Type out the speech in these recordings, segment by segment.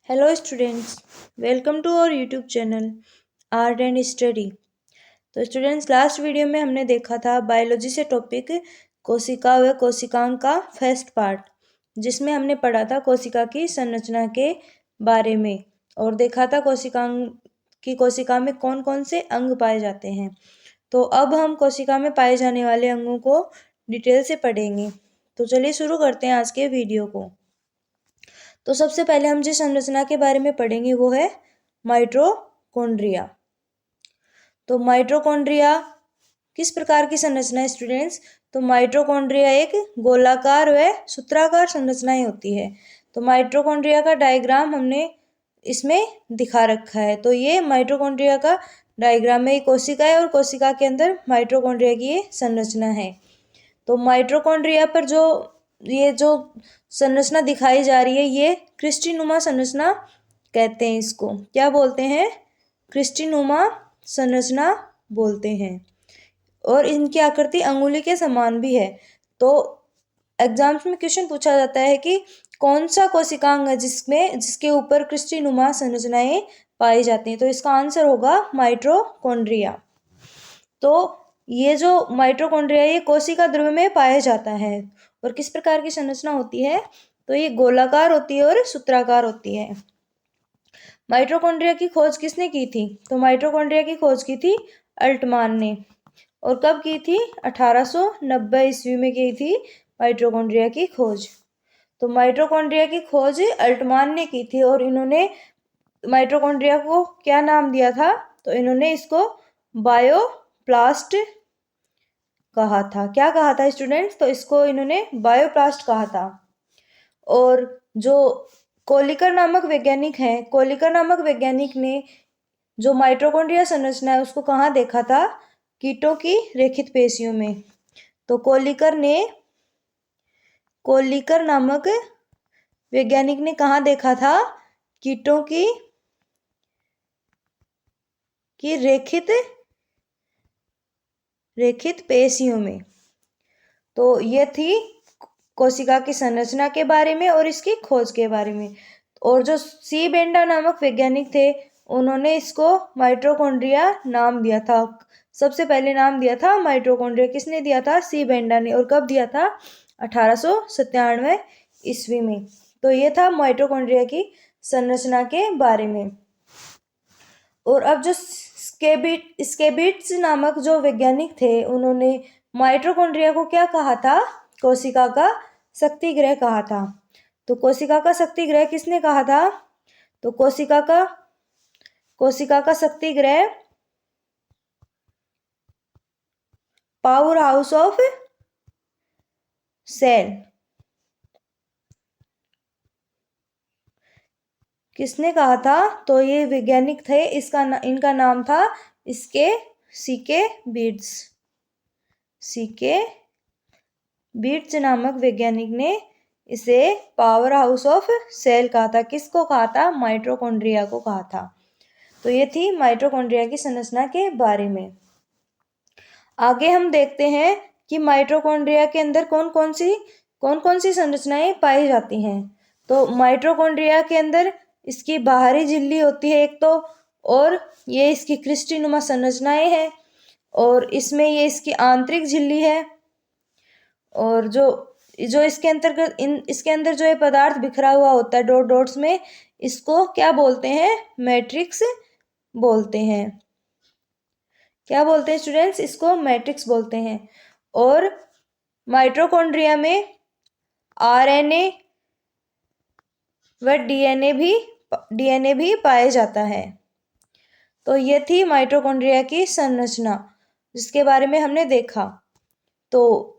Hello students, welcome to our YouTube channel art and study. तो students, last video में हमने देखा था बायोलॉजी से टॉपिक कोशिका व कोशिकांग का फर्स्ट पार्ट, जिसमें हमने पढ़ा था कोशिका की संरचना के बारे में और देखा था कोशिका में कौन कौन से अंग पाए जाते हैं। तो अब हम कोशिका में पाए जाने वाले अंगों को डिटेल से पढ़ेंगे। तो चलिए शुरू करते हैं आज के वीडियो को। तो सबसे पहले हम जिस संरचना के बारे में पढ़ेंगे वो है माइटोकॉन्ड्रिया। तो माइटोकॉन्ड्रिया किस प्रकार की संरचना है स्टूडेंट्स? तो माइटोकॉन्ड्रिया एक गोलाकार व सूत्राकार संरचनाएं होती है। तो माइटोकॉन्ड्रिया का डायग्राम हमने इसमें दिखा रखा है। तो ये माइटोकॉन्ड्रिया का डायग्राम में कोशिका है और कोशिका के अंदर माइटोकॉन्ड्रिया की ये संरचना है। तो माइटोकॉन्ड्रिया पर जो संरचना दिखाई जा रही है ये क्रिस्टीनुमा संरचना कहते हैं। इसको क्या बोलते हैं? क्रिस्टीनुमा संरचना बोलते हैं। और इनकी आकृति अंगुली के समान भी है। तो एग्जाम्स में क्वेश्चन पूछा जाता है कि कौन सा कोशिकांग है जिसके ऊपर क्रिस्टीनुमा संरचनाएं पाई जाती हैं? तो इसका आंसर होगा माइटोकॉन्ड्रिया। तो ये जो माइटोकॉन्ड्रिया ये कोशिका ध्रुव में पाया जाता है। और किस प्रकार की संरचना होती है? तो ये गोलाकार होती है और सूत्राकार होती है। माइटोकॉन्ड्रिया की खोज किसने की थी? तो माइटोकॉन्ड्रिया की खोज की थी अल्टमान ने। और कब की थी? 1890 ईस्वी में की थी माइटोकॉन्ड्रिया की खोज। तो माइटोकॉन्ड्रिया की खोज अल्टमान ने की थी और इन्होंने माइटोकॉन्ड्रिया को क्या नाम दिया था? तो इन्होंने इसको बायोप्लास्ट कहा था। क्या कहा था स्टूडेंट्स? तो इसको इन्होंने बायोप्लास्ट कहा था। और जो कोलिकर नामक वैज्ञानिक ने जो माइटोकॉन्ड्रिया संरचना है उसको कहाँ देखा था? कीटों की रेखित पेशियों में। तो कोलिकर नामक वैज्ञानिक ने कहाँ देखा था? कीटों की रेखित पेशियों में। तो ये थी कोशिका की संरचना के बारे में और इसकी खोज के बारे में। और जो सी बेंडा नामक वैज्ञानिक थे उन्होंने इसको माइटोकॉन्ड्रिया नाम दिया था। सबसे पहले नाम दिया था माइटोकॉन्ड्रिया। किसने दिया था? सी बेंडा ने। और कब दिया था? 1897 ईस्वी में। तो ये था माइटोकॉन्ड्रिया की संरचना के बारे में। और अब जो स्केबिट्स नामक जो वैज्ञानिक थे उन्होंने माइटोकॉन्ड्रिया को क्या कहा था? कोशिका का शक्ति गृह कहा था। तो कोशिका का शक्ति गृह किसने कहा था? तो कोशिका का शक्ति गृह पावर हाउस ऑफ सेल किसने कहा था? तो ये वैज्ञानिक थे, इनका नाम था सीके बीट्स नामक वैज्ञानिक ने इसे पावर हाउस ऑफ सेल कहा था। किसको कहा था? माइटोकॉन्ड्रिया को कहा था। तो ये थी माइटोकॉन्ड्रिया की संरचना के बारे में। आगे हम देखते हैं कि माइटोकॉन्ड्रिया के अंदर कौन कौन सी संरचनाएं पाई जाती हैं। तो माइटोकॉन्ड्रिया के अंदर इसकी बाहरी झिल्ली होती है एक तो, और ये इसकी क्रिस्टीनुमा संरचनाएं हैं। और इसमें ये इसकी आंतरिक झिल्ली है। और जो इसके अंदर जो ये पदार्थ बिखरा हुआ होता है डॉट डॉट्स में, इसको क्या बोलते हैं? मैट्रिक्स बोलते हैं। क्या बोलते हैं स्टूडेंट्स? इसको मैट्रिक्स बोलते हैं। और माइटोकॉन्ड्रिया में आरएनए व डीएनए भी पाया जाता है। तो ये थी माइटोकॉन्ड्रिया की संरचना जिसके बारे में हमने देखा। तो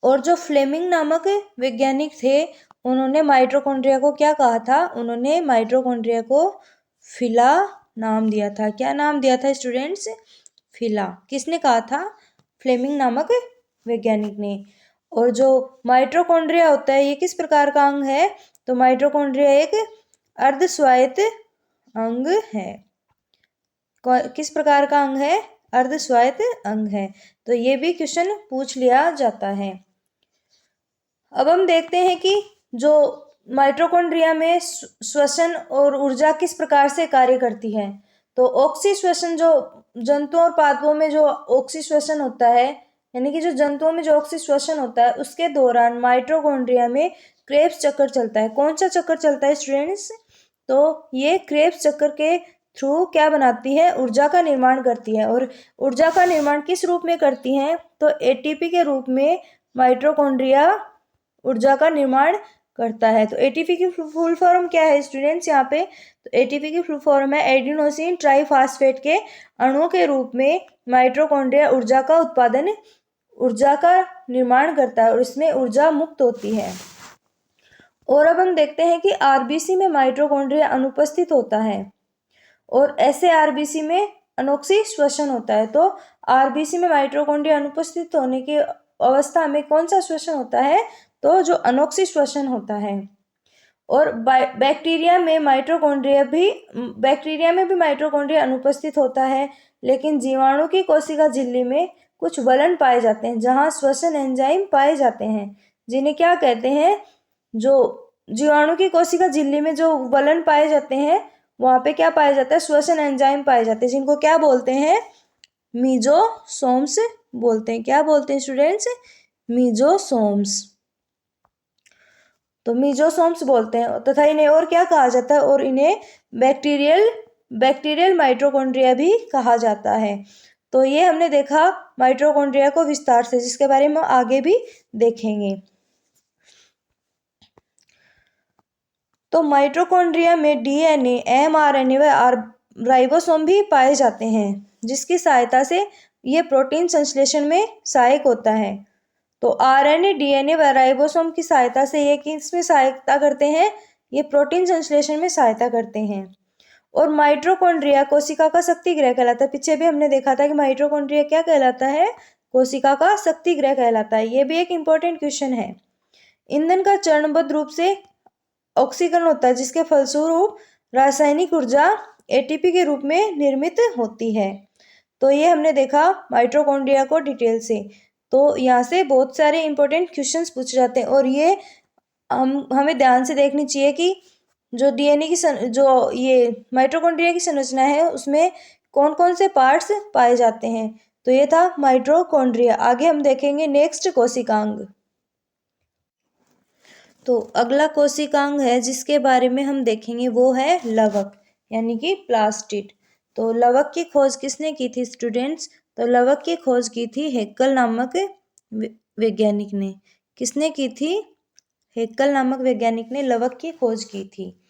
और जो फ्लेमिंग नामक वैज्ञानिक थे उन्होंने माइटोकॉन्ड्रिया को क्या कहा था? उन्होंने माइटोकॉन्ड्रिया को फिला नाम दिया था। क्या नाम दिया था स्टूडेंट्स? फिला। किसने कहा था? फ्लेमिंग नामक वैज्ञानिक ने। और जो माइटोकॉन्ड्रिया होता है ये किस प्रकार का अंग है? तो माइटोकॉन्ड्रिया एक अर्धस्वायत्त अंग है। किस प्रकार का अंग है? अर्धस्वायत्त अंग है। तो ये भी क्वेश्चन पूछ लिया जाता है। अब हम देखते हैं कि जो माइटोकॉन्ड्रिया में श्वसन और ऊर्जा किस प्रकार से कार्य करती है? तो ऑक्सी श्वसन, जो जंतुओं और पादपों में जो ऑक्सी श्वसन होता है, यानी कि जो जंतुओं में जो ऑक्सी श्वसन होता है, उसके दौरान माइटोकॉन्ड्रिया में क्रेब्स चक्कर चलता है। कौन सा चक्कर चलता है स्टूडेंट्स? तो ये क्रेब्स चक्कर के थ्रू क्या बनाती है? ऊर्जा का निर्माण करती है। और ऊर्जा का निर्माण किस रूप में करती है? तो एटीपी के रूप में माइटोकॉन्ड्रिया ऊर्जा का निर्माण करता है। तो एटीपी की फुल फॉर्म क्या है स्टूडेंट्स यहाँ पे? तो एटीपी की फुल फॉर्म है एडिनोसिन ट्राइफॉस्फेट के अणुओं के रूप में माइटोकॉन्ड्रिया ऊर्जा का निर्माण करता है और इसमें ऊर्जा मुक्त होती है। और अब हम देखते हैं कि आरबीसी में माइटोकॉन्ड्रिया अनुपस्थित होता है और ऐसे आरबीसी में अनोक्सी श्वसन होता है। तो आरबीसी में माइटोकॉन्ड्रिया अनुपस्थित होने की अवस्था में कौन सा श्वसन होता है? तो जो अनोक्सी श्वसन होता है। और बैक्टीरिया में भी माइटोकॉन्ड्रिया अनुपस्थित होता है, लेकिन जीवाणु की कोशिका झिल्ली में कुछ वलन पाए जाते हैं जहां श्वसन एंजाइम पाए जाते हैं, जिन्हें क्या कहते हैं? जो जीवाणु की कोशिका झिल्ली में जो वलन पाए जाते हैं, वहां पे क्या पाया जाता है? श्वसन एंजाइम पाए जाते हैं, जिनको क्या बोलते हैं? मीजोसोम्स बोलते हैं। क्या बोलते हैं स्टूडेंट्स? मीजोसोम्स। तो मीजोसोम्स बोलते हैं तथा इन्हें और क्या कहा जाता है? और इन्हें बैक्टीरियल माइटोकॉन्ड्रिया भी कहा जाता है। तो ये हमने देखा माइटोकॉन्ड्रिया को विस्तार से, जिसके बारे में आगे भी देखेंगे। तो माइटोकॉन्ड्रिया में डीएनए, एमआरएनए व राइबोसोम भी पाए जाते हैं, जिसकी सहायता से ये प्रोटीन संश्लेषण में सहायक होता है। तो आरएनए, डीएनए व राइबोसोम की सहायता से ये किसमें सहायता करते हैं? ये प्रोटीन संश्लेषण में सहायता करते हैं। और माइटोकॉन्ड्रिया कोशिका का शक्ति गृह कहलाता है। पीछे भी हमने देखा था कि माइटोकॉन्ड्रिया क्या कहलाता है? कोशिका का शक्ति गृह कहलाता है। ये भी एक इम्पोर्टेंट क्वेश्चन है। ईंधन का चरणबद्ध रूप से ऑक्सीकरण होता है, जिसके फलस्वरूप रासायनिक ऊर्जा एटीपी के रूप में निर्मित होती है। तो ये हमने देखा माइटोकॉन्ड्रिया को डिटेल से। तो यहाँ से बहुत सारे इंपॉर्टेंट क्वेश्चंस पूछे जाते हैं और ये हमें ध्यान से देखनी चाहिए कि जो डीएनए की जो ये माइटोकॉन्ड्रिया की संरचना है, उसमें कौन कौन से पार्ट्स पाए जाते हैं। तो ये था माइटोकॉन्ड्रिया। आगे हम देखेंगे नेक्स्ट कोशिकांग। तो अगला कोशिकांग है जिसके बारे में हम देखेंगे वो है लवक, यानी कि प्लास्टिड। तो लवक की खोज किसने की थी स्टूडेंट्स? तो लवक की खोज की थी हेक्कल नामक वैज्ञानिक ने। किसने की थी? हेक्कल नामक वैज्ञानिक ने लवक की खोज की थी।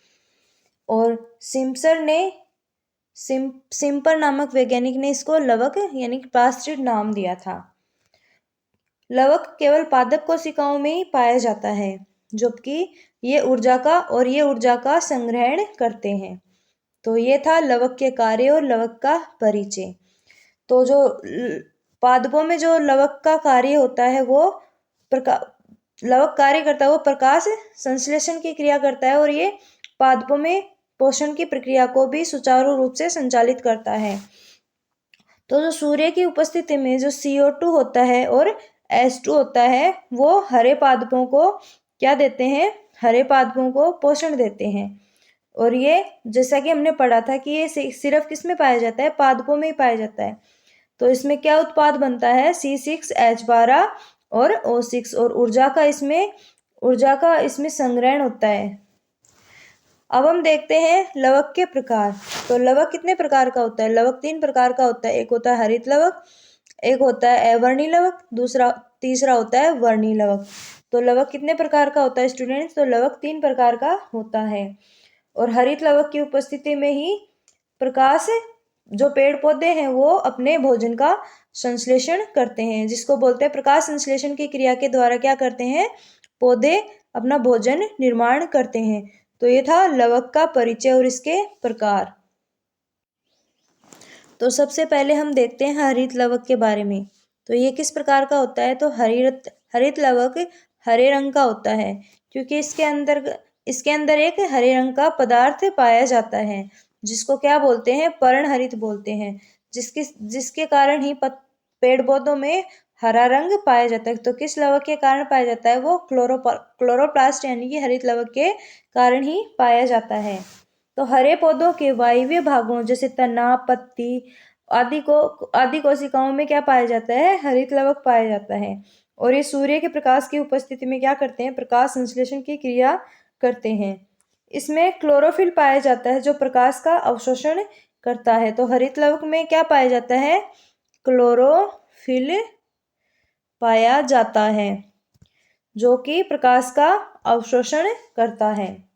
और सिम्पर नामक वैज्ञानिक ने इसको लवक यानी कि प्लास्टिड नाम दिया था। लवक केवल पादप कोशिकाओं में ही पाया जाता है, जबकि ये ऊर्जा का संग्रहण करते हैं। तो ये था लवक के कार्य और लवक का परिचय। तो जो पादपों में जो लवक का कार्य होता है वो लवक कार्य करता है वो प्रकाश संश्लेषण की क्रिया करता है और ये पादपों में पोषण की प्रक्रिया को भी सुचारू रूप से संचालित करता है। तो जो सूर्य की उपस्थिति में जो CO2 होता है और H2 होता है, वो हरे पादपों को क्या देते हैं? हरे पादपों को पोषण देते हैं। और ये जैसा कि हमने पढ़ा था कि ये सिर्फ किस में पाया जाता है? पादपों में ही पाया जाता है। तो इसमें क्या उत्पाद बनता है? C6H12 और O6 और ऊर्जा का इसमें संग्रहण होता है। अब हम देखते हैं लवक के प्रकार। तो लवक कितने प्रकार का होता है? लवक 3 प्रकार का होता है। एक होता है हरित लवक, एक होता है अवर्णी लवक, तीसरा होता है वर्णी लवक। तो लवक कितने प्रकार का होता है स्टूडेंट्स? तो लवक 3 प्रकार का होता है। और हरित लवक की उपस्थिति में ही प्रकाश जो पेड़ पौधे हैं वो अपने भोजन का संश्लेषण करते हैं, जिसको बोलते हैं प्रकाश संश्लेषण की क्रिया के द्वारा क्या करते हैं? पौधे अपना भोजन निर्माण करते हैं। तो ये था लवक का परिचय और इसके प्रकार। तो सबसे पहले हम देखते हैं हरित लवक के बारे में। तो ये किस प्रकार का होता है? तो हरित लवक हरे रंग का होता है, क्योंकि इसके अंदर एक हरे रंग का पदार्थ पाया जाता है, जिसको क्या बोलते हैं? पर्णहरित बोलते हैं, जिसके कारण ही पेड़ पौधों में हरा रंग पाया जाता है। तो किस लवक के कारण पाया जाता है? वो क्लोरोप्लास्ट यानी कि हरित लवक के कारण ही पाया जाता है। तो हरे पौधों के वायवीय भागों जैसे तना, पत्ती आदि कोशिकाओं में क्या पाया जाता है? हरित लवक पाया जाता है। और ये सूर्य के प्रकाश की उपस्थिति में क्या करते हैं? प्रकाश संश्लेषण की क्रिया करते हैं। इसमें क्लोरोफिल पाया जाता है जो प्रकाश का अवशोषण करता है। तो हरित लवक में क्या पाया जाता है? क्लोरोफिल पाया जाता है जो कि प्रकाश का अवशोषण करता है।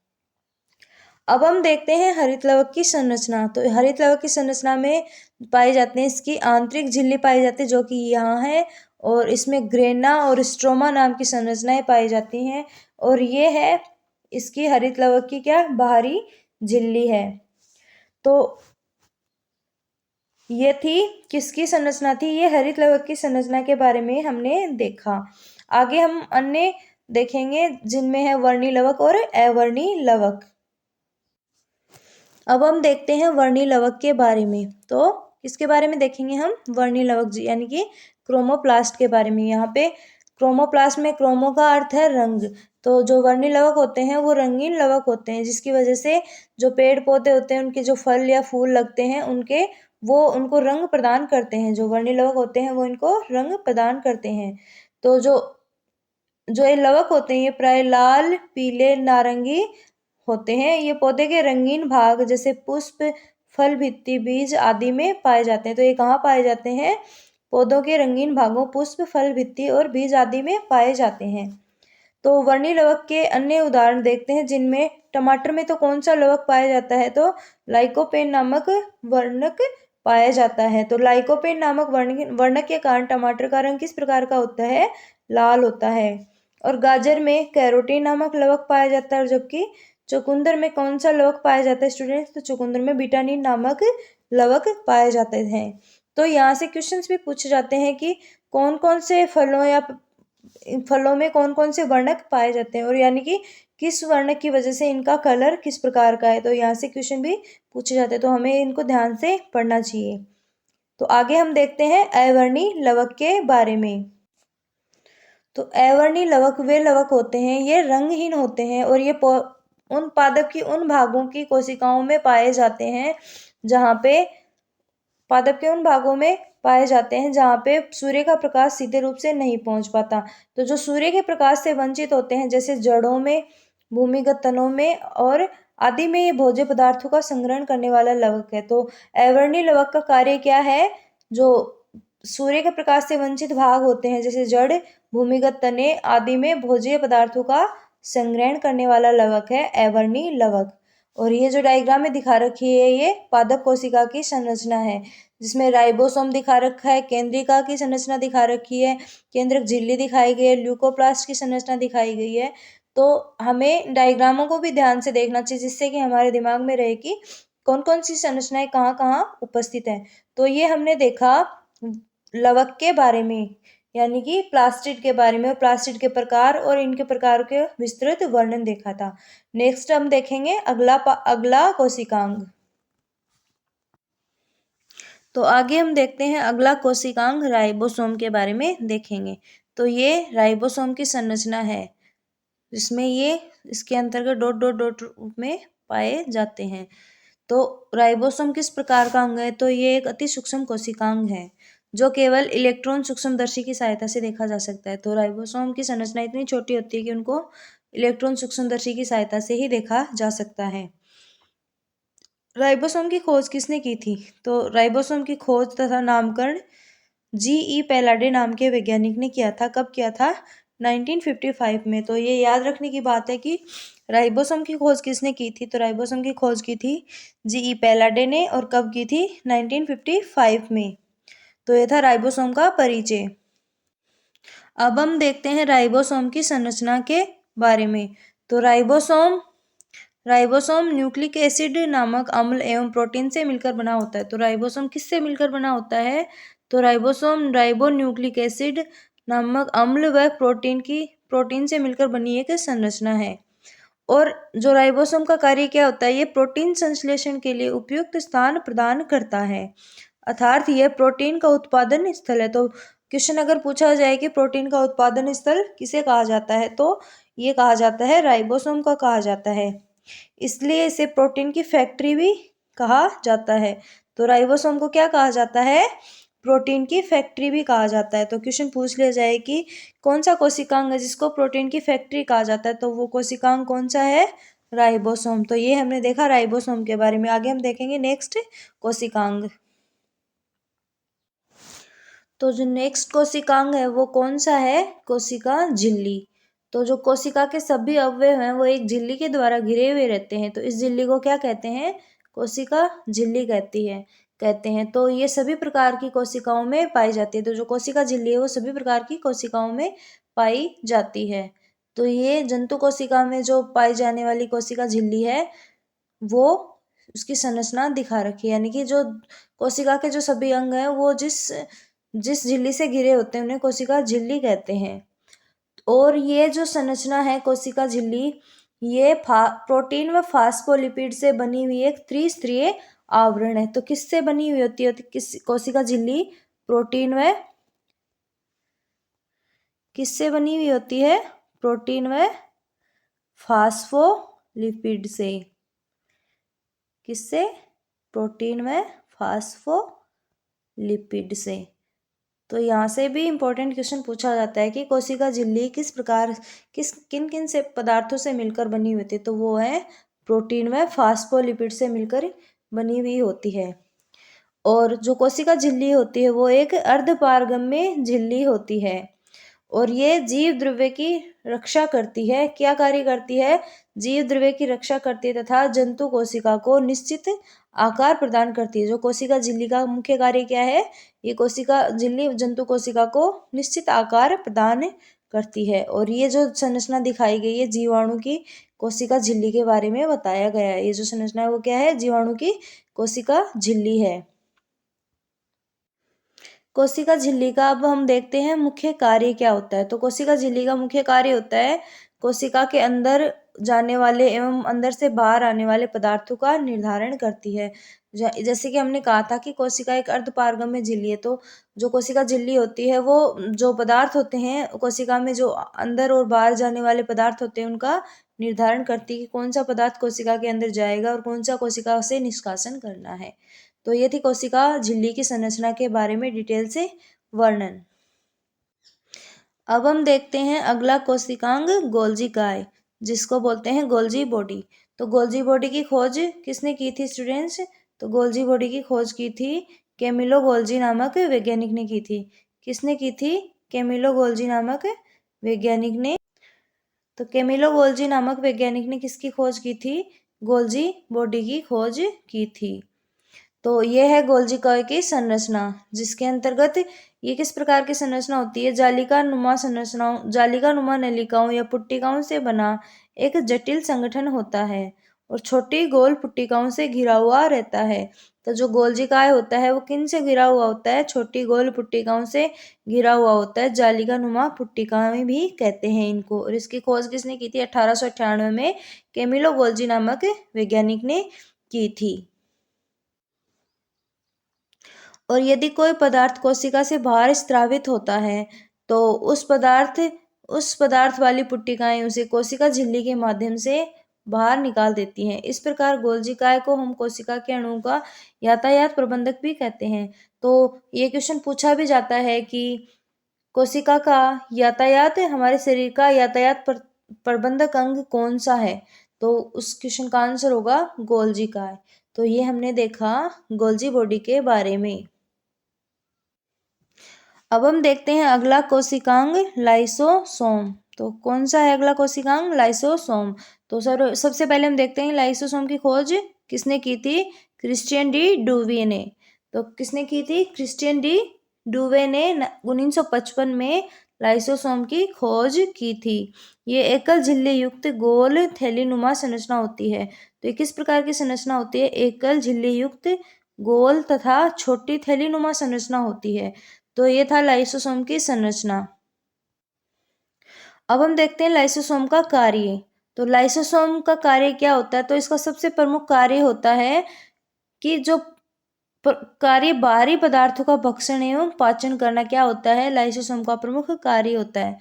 अब हम देखते हैं हरित लवक की संरचना। तो हरित लवक की संरचना में पाए जाते हैं इसकी आंतरिक झिल्ली पाई जाती है जो कि यहाँ है, और इसमें ग्रेना और स्ट्रोमा नाम की संरचनाएं पाई जाती हैं, और ये है इसकी हरित लवक की क्या? बाहरी झिल्ली है। तो ये थी किसकी संरचना थी? ये हरित लवक की संरचना के बारे में हमने देखा। आगे हम अन्य देखेंगे जिनमें है वर्णी लवक और अवर्णी लवक। अब हम देखते हैं वर्णी लवक के बारे में। तो किसके बारे में देखेंगे हम? वर्णी लवक यानी कि क्रोमोप्लास्ट के बारे में। यहाँ पे क्रोमोप्लास्ट में क्रोमो का अर्थ है रंग। तो जो वर्णी लवक होते हैं वो रंगीन लवक होते हैं, जिसकी वजह से जो पेड़ पौधे होते हैं उनके जो फल या फूल लगते हैं उनको रंग प्रदान करते हैं। जो वर्णी लवक होते हैं वो इनको रंग प्रदान करते हैं। तो जो ये लवक होते हैं ये प्राय लाल, पीले, नारंगी होते हैं। ये पौधे के रंगीन भाग जैसे पुष्प, फल, भित्ति, बीज आदि में पाए जाते हैं। तो ये कहाँ पाए जाते हैं? पौधों के रंगीन भागों पुष्प, फल, भित्ति और बीज आदि में पाए जाते हैं। तो वर्णी लवक के अन्य उदाहरण देखते हैं, जिनमें टमाटर में तो कौन सा लवक पाया जाता है? तो लाइकोपेन नामक वर्णक पाया जाता है। तो लाइकोपेन नामक वर्णक के कारण टमाटर का रंग किस प्रकार का होता है? लाल होता है। और गाजर में कैरोटीन नामक लवक पाया जाता है, और जबकि चुकंदर में कौन सा लवक पाया जाता है स्टूडेंट्स? तो चुकंदर में विटामिन नामक लवक पाए जाते हैं। तो यहाँ से क्वेश्चंस भी पूछे जाते हैं कि कौन कौन से फलों में कौन कौन से वर्णक पाए जाते हैं, और यानी कि किस वर्णक की वजह से इनका कलर किस प्रकार का है। तो यहाँ से क्वेश्चन भी पूछे जाते हैं, तो हमें इनको ध्यान से पढ़ना चाहिए। तो आगे हम देखते हैं अवर्णी लवक के बारे में। तो अवर्णी लवक वे लवक होते हैं, ये रंगहीन होते हैं, और ये उन पादप की उन भागों की कोशिकाओं में पाए जाते हैं जहाँ पे पादप के उन भागों में पाए जाते हैं जहाँ पे सूर्य का प्रकाश सीधे रूप से नहीं पहुंच पाता। तो जो सूर्य के प्रकाश से वंचित होते हैं जैसे जड़ों में, भूमिगत तनों में और आदि में, ये भोज्य पदार्थों का संग्रहण करने वाला लवक है। तो अवर्णी लवक का कार्य क्या है? जो सूर्य के प्रकाश से वंचित भाग होते हैं जैसे जड़, भूमिगत तने आदि में भोज्य पदार्थों का संग्रहण करने वाला लवक है अवर्णी लवक। और ये जो डायग्राम में दिखा रखी है ये पादप कोशिका की संरचना है, जिसमें राइबोसोम दिखा रखा है, केंद्रिका की संरचना दिखा रखी है, केंद्रक झिल्ली दिखाई गई है, ल्यूकोप्लास्ट की संरचना दिखाई गई है। तो हमें डायग्रामों को भी ध्यान से देखना चाहिए जिससे कि हमारे दिमाग में रहे कि कौन कौन सी संरचनाएं कहाँ कहाँ उपस्थित है। तो ये हमने देखा लवक के बारे में, यानी कि प्लास्टिड के बारे में, और प्लास्टिड के प्रकार और इनके प्रकार के विस्तृत वर्णन देखा था। नेक्स्ट हम देखेंगे अगला कोशिकांग। तो आगे हम देखते हैं अगला कोशिकांग राइबोसोम के बारे में देखेंगे। तो ये राइबोसोम की संरचना है जिसमें ये इसके अंतर्गत डॉट डॉट डॉट रूप में पाए जाते हैं। तो राइबोसोम किस प्रकार का अंग है? तो ये एक अति सूक्ष्म कोशिकांग है जो केवल इलेक्ट्रॉन सूक्ष्मदर्शी की सहायता से देखा जा सकता है। तो राइबोसोम की संरचना इतनी छोटी होती है कि उनको इलेक्ट्रॉन सूक्ष्मदर्शी की सहायता से ही देखा जा सकता है। राइबोसोम की खोज किसने की थी? तो राइबोसोम की खोज तथा नामकरण जी.ई. पैलाडे नाम के वैज्ञानिक ने किया था। कब किया था? 1955 में। तो ये याद रखने की बात है कि राइबोसोम की खोज किसने की थी? तो राइबोसोम की खोज की थी जी.ई. पैलाडे ने, और कब की थी? 1955 में। तो ये था राइबोसोम का परिचय। अब हम देखते हैं राइबोसोम की संरचना के बारे में। तो राइबोसोम न्यूक्लिक एसिड नामक अम्ल एवं प्रोटीन से मिलकर बना होता है। तो राइबोसोम किससे मिलकर बना होता है? तो राइबोसोम राइबो न्यूक्लिक एसिड नामक अम्ल व प्रोटीन से मिलकर बनी एक संरचना है। और जो राइबोसोम का कार्य क्या होता है? ये प्रोटीन संश्लेषण के लिए उपयुक्त स्थान प्रदान करता है, अर्थात यह प्रोटीन का उत्पादन स्थल है। तो क्वेश्चन अगर पूछा जाए कि प्रोटीन का उत्पादन स्थल किसे कहा जाता है, तो ये कहा जाता है राइबोसोम का कहा जाता है। इसलिए इसे प्रोटीन की फैक्ट्री भी कहा जाता है। तो राइबोसोम को क्या कहा जाता है? प्रोटीन की फैक्ट्री भी कहा जाता है। तो क्वेश्चन पूछ लिया जाए कि कौन सा कोशिकांग है जिसको प्रोटीन की फैक्ट्री कहा जाता है, तो वो कोशिकांग कौन सा है? राइबोसोम। तो ये हमने देखा राइबोसोम के बारे में। आगे हम देखेंगे नेक्स्ट कोशिकांग। तो जो नेक्स्ट कोशिकांग है वो कौन सा है? कोशिका झिल्ली। तो जो कोशिका के सभी अवयव हैं वो एक झिल्ली के द्वारा घिरे हुए रहते हैं, तो इस झिल्ली को क्या कहते हैं? कोशिका झिल्ली कहते हैं। तो ये सभी प्रकार की कोशिकाओं में पाई जाती है। तो जो कोशिका झिल्ली है वो सभी प्रकार की कोशिकाओं में पाई जाती है। तो ये जंतु कोशिका में जो पाई जाने वाली कोशिका झिल्ली है वो उसकी संरचना दिखा रखी है, यानी कि जो कोशिका के जो सभी अंग हैं वो जिस जिस झिल्ली से घिरे होते हैं उन्हें कोशिका झिल्ली कहते हैं। और ये जो संरचना है कोशिका झिल्ली, ये प्रोटीन व फास्फोलिपिड से बनी हुई एक त्रिस्तरीय आवरण है। तो किससे बनी हुई होती है किस कोशिका झिल्ली? प्रोटीन व किससे बनी हुई होती है? प्रोटीन व फास्फोलिपिड से। किससे? प्रोटीन व फास्फोलिपिड से। तो यहाँ से भी इम्पोर्टेंट क्वेश्चन पूछा जाता है कि कोशिका झिल्ली किन किन से पदार्थों से मिलकर बनी हुई होती है, तो वो है प्रोटीन व फास्फोलिपिड से मिलकर बनी हुई होती है। और जो कोशिका झिल्ली होती है वो एक अर्धपारगम्य झिल्ली होती है और ये जीव द्रव्य की रक्षा करती है। क्या कार्य करती है? जीव द्रव्य की रक्षा करती है तथा जंतु कोशिका को निश्चित आकार प्रदान करती है। जो कोशिका झिल्ली का मुख्य कार्य क्या है? ये कोशिका झिल्ली जंतु कोशिका को निश्चित आकार प्रदान करती है। और ये जो संरचना दिखाई गई है जीवाणु की कोशिका झिल्ली के बारे में बताया गया है। ये जो संरचना है वो क्या है? जीवाणु की कोशिका झिल्ली है। कोशिका झिल्ली का अब हम देखते हैं मुख्य कार्य क्या होता है। तो कोशिका झिल्ली का मुख्य कार्य होता है कोशिका के अंदर जाने वाले एवं अंदर से बाहर आने वाले पदार्थों का निर्धारण करती है। जैसे कि हमने कहा था कि कोशिका एक अर्धपारगम्य झिल्ली है, तो जो कोशिका झिल्ली होती है वो जो पदार्थ होते हैं कोशिका में, जो अंदर और बाहर जाने वाले पदार्थ होते हैं, उनका निर्धारण करती है कि कौन सा पदार्थ कोशिका के अंदर जाएगा और कौन सा कोशिका से निष्कासन करना है। तो ये थी कोशिका झिल्ली की संरचना के बारे में डिटेल से वर्णन। अब हम देखते हैं अगला कोशिकांग गोल्जी काय, जिसको बोलते हैं गोल्जी बॉडी। तो गोल्जी बॉडी की खोज किसने की थी स्टूडेंट्स? तो गोल्जी बॉडी की खोज की थी कैमिलो गोल्जी नामक वैज्ञानिक ने की थी। किसने की थी? कैमिलो गोल्जी नामक वैज्ञानिक ने। तो कैमिलो गोल्जी नामक वैज्ञानिक ने किसकी खोज की थी? गोल्जी बॉडी की खोज की थी। तो ये है गोल्जी काय की संरचना, जिसके अंतर्गत ये किस प्रकार की संरचना होती है? जालिका नुमा नलिकाओं या पुट्टिकाओं से बना एक जटिल संगठन होता है और छोटी गोल पुट्टिकाओं से घिरा हुआ रहता है। तो जो गोल्जी काय होता है वो किन से घिरा हुआ होता है? छोटी गोल पुट्टिकाओं से घिरा हुआ होता है। जालिका नुमा पुट्टिकाएं भी कहते हैं इनको। और इसकी खोज किसने की थी? 1898 में कैमिलो गोल्जी नामक वैज्ञानिक ने की थी। और यदि कोई पदार्थ कोशिका से बाहर स्रावित होता है तो उस पदार्थ वाली पुट्टिकाएं उसे कोशिका झिल्ली के माध्यम से बाहर निकाल देती हैं। इस प्रकार गोल्जी काय को हम कोशिका के अणुओं का यातायात प्रबंधक भी कहते हैं। तो ये क्वेश्चन पूछा भी जाता है कि कोशिका का यातायात, हमारे शरीर का यातायात प्रबंधक अंग कौन सा है? तो उस क्वेश्चन का आंसर होगा गोल्जी काय। तो ये हमने देखा गोल्जी बॉडी के बारे में। अब हम देखते हैं अगला कोशिकांग लाइसोसोम। तो कौन सा है अगला कोशिकांग? लाइसोसोम। तो सबसे पहले हम देखते हैं लाइसोसोम की खोज किसने की थी? क्रिश्चियन डी डुवे ने। तो किसने की थी? क्रिश्चियन डी डुवे ने 1955 में लाइसोसोम की खोज की थी। ये एकल झिल्ली युक्त गोल थैलीनुमा संरचना होती है। तो ये किस प्रकार की संरचना होती है? एकल झिल्ली युक्त गोल तथा छोटी थैलीनुमा संरचना होती है। तो ये था लाइसोसोम की संरचना। अब हम देखते हैं लाइसोसोम का कार्य। तो लाइसोसोम का कार्य क्या होता है? तो इसका सबसे प्रमुख कार्य होता है कि जो कार्य बाहरी पदार्थों का भक्षण एवं पाचन करना क्या होता है, लाइसोसोम का प्रमुख कार्य होता है।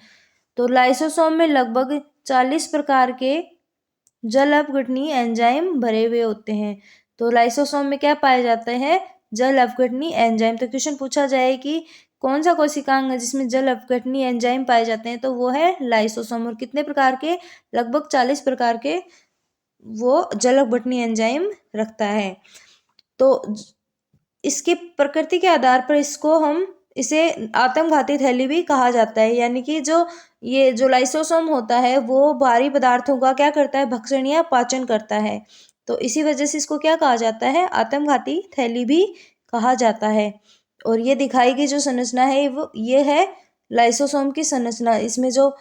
तो लाइसोसोम में लगभग 40 प्रकार के जल अपघटनीय एंजाइम भरे हुए होते हैं। तो लाइसोसोम में क्या पाया जाता है, जल अपघटनीय एंजाइम। तो क्वेश्चन पूछा जाए कि कौन सा कोशिकांग है जिसमें जल अपघटनीय एंजाइम पाए जाते हैं, तो वो है लाइसोसोम। और कितने प्रकार के, लगभग 40 प्रकार के वो जल अपघटनीय एंजाइम रखता है। तो इसकी प्रकृति के आधार पर इसे आत्मघाती थैली भी कहा जाता है। यानी कि ये जो लाइसोसोम होता है वो भारी पदार्थों का क्या करता है, भक्षण या पाचन करता है। तो इसी वजह से इसको क्या कहा जाता है, आत्मघाती थैली भी कहा जाता है। और ये दिखाई गई जो संरचना है वो ये है लाइसोसोम की संरचना। इसमें जो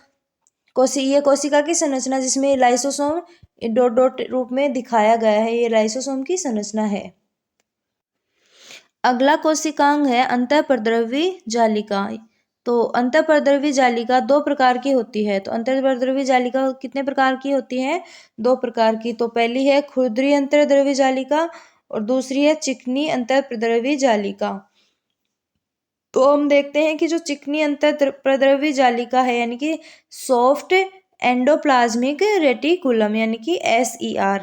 ये कोशिका की संरचना जिसमें लाइसोसोम डॉट डॉट रूप में दिखाया गया है, ये लाइसोसोम की संरचना है। अगला कोशिकांग है अंतःप्रद्रवी जालिका। तो अंतःप्रद्रवी जालिका 2 प्रकार की होती है। तो अंतःप्रद्रवी जालिका कितने प्रकार की होती है, 2 प्रकार की। तो पहली है खुरदरी अंतःप्रद्रवी जालिका और दूसरी है चिकनी अंतःप्रद्रवी जालिका। तो हम देखते हैं कि जो चिकनी अंतःप्रद्रवी जालिका है, यानी कि सॉफ्ट एंडोप्लाज्मिक रेटिकुलम, यानी कि SER।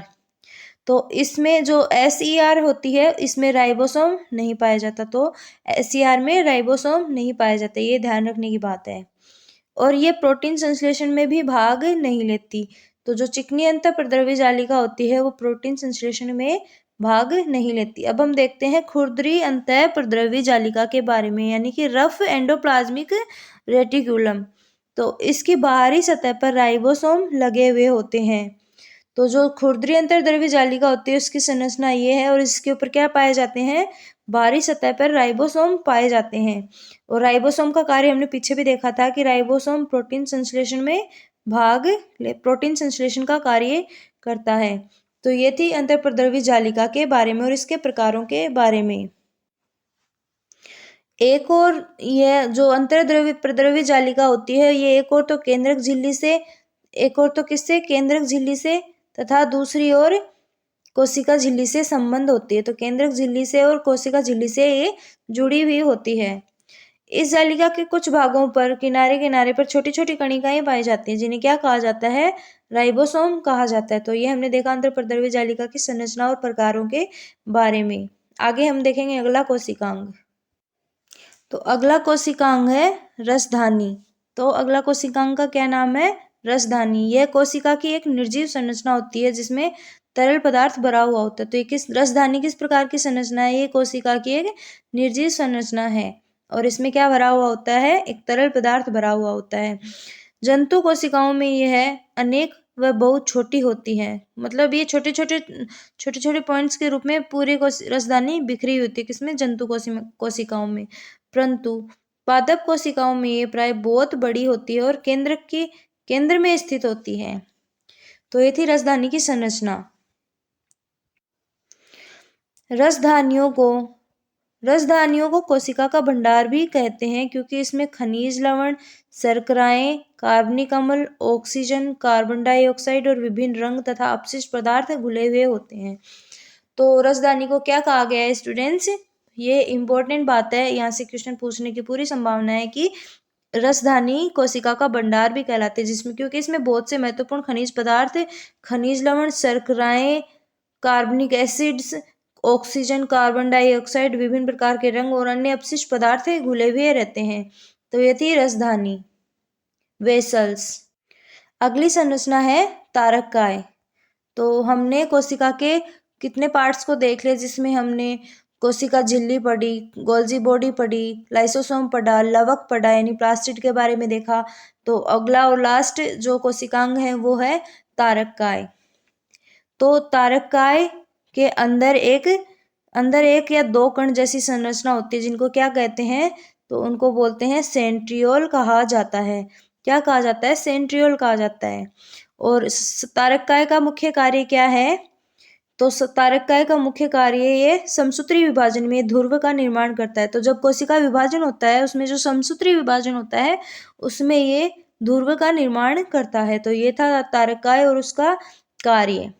तो इसमें जो SER होती है इसमें राइबोसोम नहीं पाया जाता। तो SER में राइबोसोम नहीं पाया जाता, ये ध्यान रखने की बात है। और ये प्रोटीन संश्लेषण में भी भाग नहीं लेती। तो जो चिकनी अंतःप्रद्रवी जालिका होती है वो प्रोटीन संश्लेषण में भाग नहीं लेती। अब हम देखते हैं खुरदरी अंतःप्रद्रवी जालिका के बारे में, यानी कि रफ एंडोप्लाज्मिक रेटिकुलम। तो इसकी बाहरी सतह पर राइबोसोम लगे हुए होते हैं। तो जो खुरदरी अंतर्द्रव्य जालिका होती है उसकी संरचना ये है, और इसके ऊपर क्या पाए जाते हैं, बाहरी सतह पर राइबोसोम पाए जाते हैं। और राइबोसोम का कार्य हमने पीछे भी देखा था कि राइबोसोम प्रोटीन संश्लेषण का कार्य करता है। तो ये थी अंतःप्रद्रवी जालिका के बारे में और इसके प्रकारों के बारे में। एक और यह जो प्रद्रवी जालिका होती है ये एक और तो केंद्रक झिल्ली से, एक और तो किससे, केंद्रक झिल्ली से, तथा दूसरी ओर कोशिका झिल्ली से संबंध होती है। तो केंद्रक झिल्ली से और कोशिका झिल्ली से ये जुड़ी हुई होती है। इस जालिका के कुछ भागों पर किनारे किनारे पर छोटी छोटी कणिकाएं पाई जाती हैं जिन्हें क्या कहा जाता है, राइबोसोम कहा जाता है। तो ये हमने देखा अंतःप्रद्रवी जालिका की संरचना और प्रकारों के बारे में। आगे हम देखेंगे अगला कोशिकांग। तो अगला कोशिकांग है रसधानी। तो अगला कोशिकांग का क्या नाम है, रसधानी। यह कोशिका की एक निर्जीव संरचना होती है जिसमें तरल पदार्थ भरा हुआ होता है। तो ये रसधानी किस प्रकार की संरचना है, ये कोशिका की एक निर्जीव संरचना है और इसमें क्या भरा हुआ होता है, एक तरल पदार्थ भरा हुआ होता है। जंतु कोशिकाओं में यह अनेक व बहुत छोटी होती है। मतलब ये छोटे छोटे पॉइंट्स के रूप में पूरी रसधानी बिखरी होती है, किसमें, जंतु कोशिकाओं में। परंतु पादप कोशिकाओं में ये प्राय बहुत बड़ी होती है और केंद्र में स्थित होती है। तो ये थी रसधानी की संरचना। रसधानियों को कोशिका का भंडार भी कहते हैं क्योंकि इसमें खनिज लवण, शर्कराएं, कार्बनिक अम्ल, ऑक्सीजन, कार्बन डाइऑक्साइड और विभिन्न रंग तथा अपशिष्ट पदार्थ घुले हुए होते हैं। तो रसधानी को क्या कहा गया है स्टूडेंट्स, ये इंपॉर्टेंट बात है, यहाँ से क्वेश्चन पूछने की पूरी संभावना है कि रसधानी कोशिका का भंडार भी कहलाते हैं, जिसमें क्योंकि इसमें बहुत से महत्वपूर्ण खनिज पदार्थ, खनिज लवण, शर्कराएं, कार्बनिक एसिड्स, ऑक्सीजन, कार्बन डाइऑक्साइड, विभिन्न प्रकार के रंग और अन्य अपशिष्ट पदार्थ घुले हुए रहते हैं। तो ये थी रसधानी। वेसल्स। अगली संरचना है तारककाय। तो हमने कोशिका के कितने पार्ट्स को देख लिया, जिसमें हमने कोशिका झिल्ली पढ़ी, गोल्जी बॉडी पढ़ी, लाइसोसोम पढ़ा, लवक पढ़ा यानी प्लास्टिड के बारे में देखा। तो अगला और लास्ट जो कोशिकांग है वो है तारककाय। तो तारककाय के अंदर एक या दो कण जैसी संरचना होती है जिनको क्या कहते हैं, तो उनको बोलते हैं सेंट्रियोल कहा जाता है। क्या कहा जाता है, सेंट्रियोल कहा जाता है। और तारककाय का मुख्य कार्य क्या है, तो तारककाय का मुख्य कार्य ये समसूत्री विभाजन में ध्रुव का निर्माण करता है। तो जब कोशिका विभाजन होता है उसमें जो समसूत्री विभाजन होता है उसमें ये ध्रुव का निर्माण करता है। तो ये था तारककाय और उसका कार्य।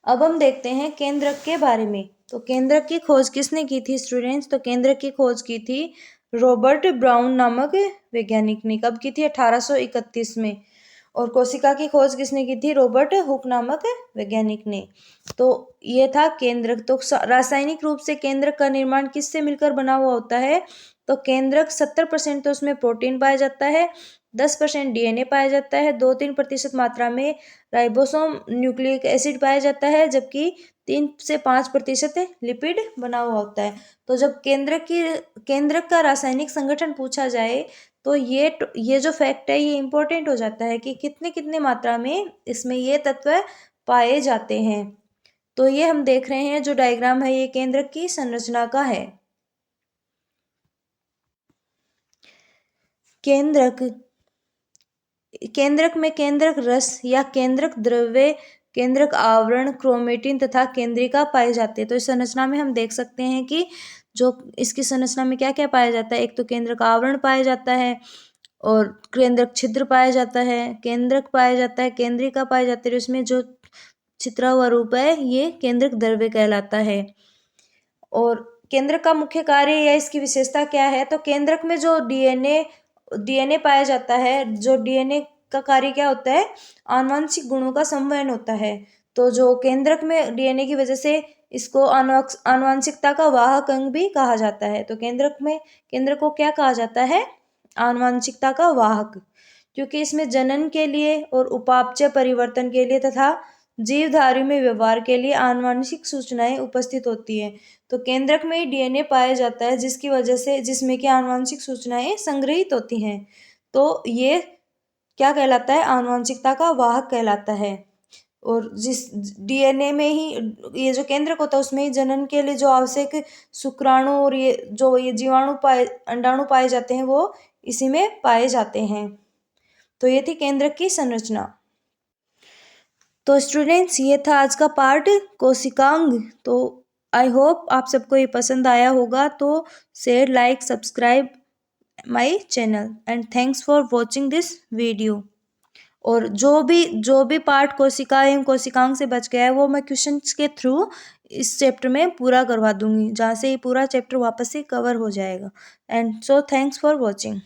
अब हम देखते हैं केंद्रक के बारे में। तो केंद्रक की खोज किसने की थी स्टूडेंट्स? तो केंद्रक की खोज की थी रॉबर्ट ब्राउन नामक वैज्ञानिक ने। कब की थी? 1831 में। और कोशिका की खोज किसने की थी? रॉबर्ट हुक नामक वैज्ञानिक ने। तो ये था केंद्रक। तो रासायनिक रूप से केंद्रक का निर्माण किससे मिलकर बना हुआ होता है? तो केंद्रक 70% तो उसमें प्रोटीन पाया जाता है, 10% डीएनए पाया जाता है, 2-3% मात्रा में राइबोसोम न्यूक्लिक एसिड पाया जाता है, जबकि 3 से 5% लिपिड बना हुआ होता है। तो जब केंद्रक का रासायनिक संगठन पूछा जाए तो ये जो फैक्ट है ये इंपॉर्टेंट हो जाता है कि कितने कितने मात्रा में इसमें ये तत्व पाए जाते हैं। तो ये हम देख रहे हैं जो डायग्राम है ये केंद्रक की संरचना का है। केंद्रक में केंद्रक रस या केंद्रक द्रव्य, केंद्रक आवरण, क्रोमेटिन तथा केंद्रिका पाए जाते हैं। तो इस संरचना में हम देख सकते हैं कि जो इसकी संरचना में क्या क्या पाया जाता है। एक तो केंद्रक आवरण पाया जाता है और केंद्रक छिद्र पाया जाता है, केंद्रक पाया जाता है, केंद्रिका पाई जाती है। इसमें जो चित्रा हुआ रूप है ये केंद्रक द्रव्य कहलाता है। और केंद्रक का मुख्य कार्य या इसकी विशेषता क्या है? तो केंद्रक में जो डीएनए पाया जाता है, जो डीएनए का कार्य क्या होता है? आनुवंशिक गुणों का संवहन होता है। तो जो केंद्रक में डीएनए की वजह से इसको आनुवंशिकता का वाहक अंग भी कहा जाता है। तो केंद्रक को क्या कहा जाता है? आनुवंशिकता का वाहक, क्योंकि इसमें जनन के लिए और उपापचय परिवर्तन के लिए तथा जीवधारी में व्यवहार के लिए आनुवंशिक सूचनाएं उपस्थित होती हैं। तो केंद्रक में ही डीएनए पाया जाता है जिसकी वजह से जिसमें की आनुवंशिक सूचनाएं संग्रहित होती हैं। तो ये क्या कहलाता है? आनुवंशिकता का वाहक कहलाता है। और जिस डीएनए में ही ये जो केंद्रक होता है उसमें ही जनन के लिए जो आवश्यक शुक्राणु और ये अंडाणु पाए जाते हैं वो इसी में पाए जाते हैं। तो ये थी केंद्रक की संरचना। तो स्टूडेंट्स ये था आज का पार्ट कोशिकांग। तो आई होप आप सबको ये पसंद आया होगा। तो share, like, subscribe my channel and thanks for watching this video. और जो भी पार्ट कोशिका एवं कोशिकांग से बच गया है वो मैं क्वेश्चंस के थ्रू इस चैप्टर में पूरा करवा दूंगी, जहाँ से ये पूरा चैप्टर वापस से कवर हो जाएगा। And so thanks for watching.